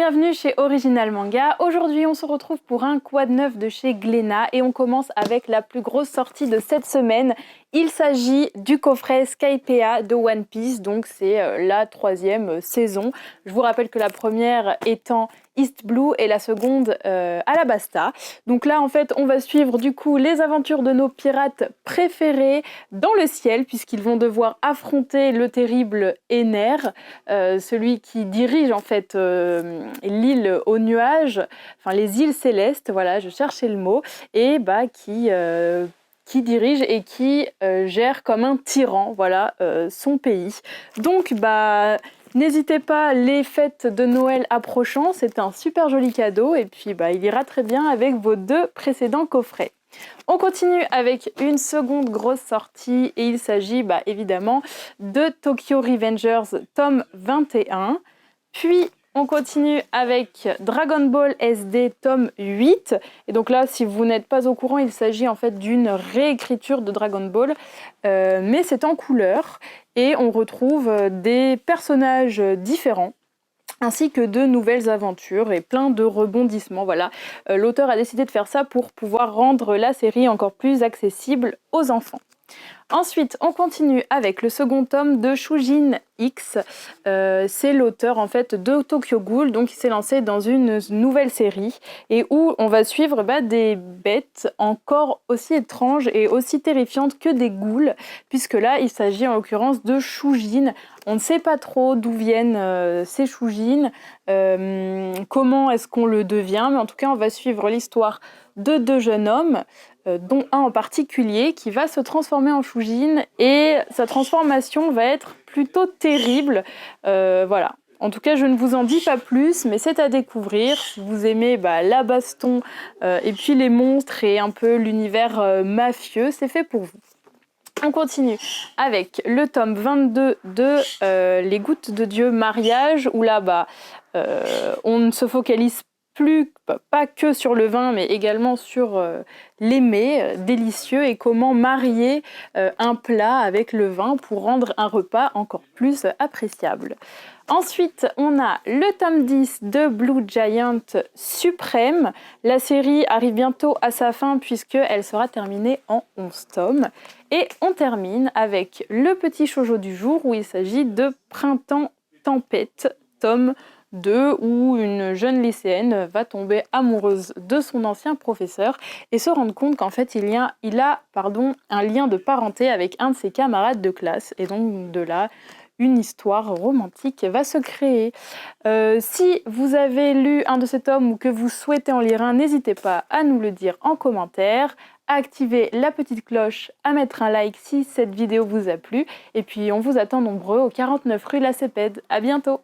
bienvenue chez Original Manga. Aujourd'hui, on se retrouve pour un quad neuf de chez Glénat et on commence avec la plus grosse sortie de cette semaine. Il s'agit du coffret Skypiea de One Piece, donc c'est la 3e saison. Je vous rappelle que la première étant East Blue et la seconde Alabasta. Donc là, en fait, on va suivre du coup les aventures de nos pirates préférés dans le ciel, puisqu'ils vont devoir affronter le terrible Ener, celui qui dirige en fait l'île aux nuages, enfin les îles célestes, voilà, je cherchais le mot, et qui dirige et qui gère comme un tyran, voilà, son pays. Donc, n'hésitez pas, les fêtes de Noël approchant, c'est un super joli cadeau et puis il ira très bien avec vos 2 précédents coffrets. On continue avec une seconde grosse sortie et il s'agit évidemment de Tokyo Revengers tome 21. Puis on continue avec Dragon Ball SD tome 8. Et donc là, si vous n'êtes pas au courant, il s'agit en fait d'une réécriture de Dragon Ball, mais c'est en couleur. Et on retrouve des personnages différents, ainsi que de nouvelles aventures et plein de rebondissements. Voilà, l'auteur a décidé de faire ça pour pouvoir rendre la série encore plus accessible aux enfants. Ensuite, on continue avec le second tome de Shujin X. C'est l'auteur en fait de Tokyo Ghoul, donc il s'est lancé dans une nouvelle série et où on va suivre des bêtes encore aussi étranges et aussi terrifiantes que des ghouls, puisque là il s'agit en l'occurrence de Shujin. On ne sait pas trop d'où viennent ces Shujin, comment est-ce qu'on le devient, mais en tout cas on va suivre l'histoire de 2 jeunes hommes, dont un en particulier qui va se transformer en Shujin et sa transformation va être plutôt terrible. Voilà. En tout cas, je ne vous en dis pas plus, mais c'est à découvrir. Si vous aimez la baston et puis les monstres et un peu l'univers mafieux, c'est fait pour vous. On continue avec le tome 22 de Les Gouttes de Dieu Mariage, où là, on ne se focalise pas que sur le vin, mais également sur les mets délicieux et comment marier un plat avec le vin pour rendre un repas encore plus appréciable. Ensuite, on a le tome 10 de Blue Giant Suprême. La série arrive bientôt à sa fin puisqu'elle sera terminée en 11 tomes. Et on termine avec le petit shoujo du jour où il s'agit de Printemps Tempête, tome 2, où une jeune lycéenne va tomber amoureuse de son ancien professeur et se rendre compte qu'en fait il a un lien de parenté avec un de ses camarades de classe. Et donc de là, une histoire romantique va se créer. Si vous avez lu un de ces tomes ou que vous souhaitez en lire un, n'hésitez pas à nous le dire en commentaire, à activer la petite cloche, à mettre un like si cette vidéo vous a plu. Et puis on vous attend nombreux au 49 rue La Cépède. À bientôt!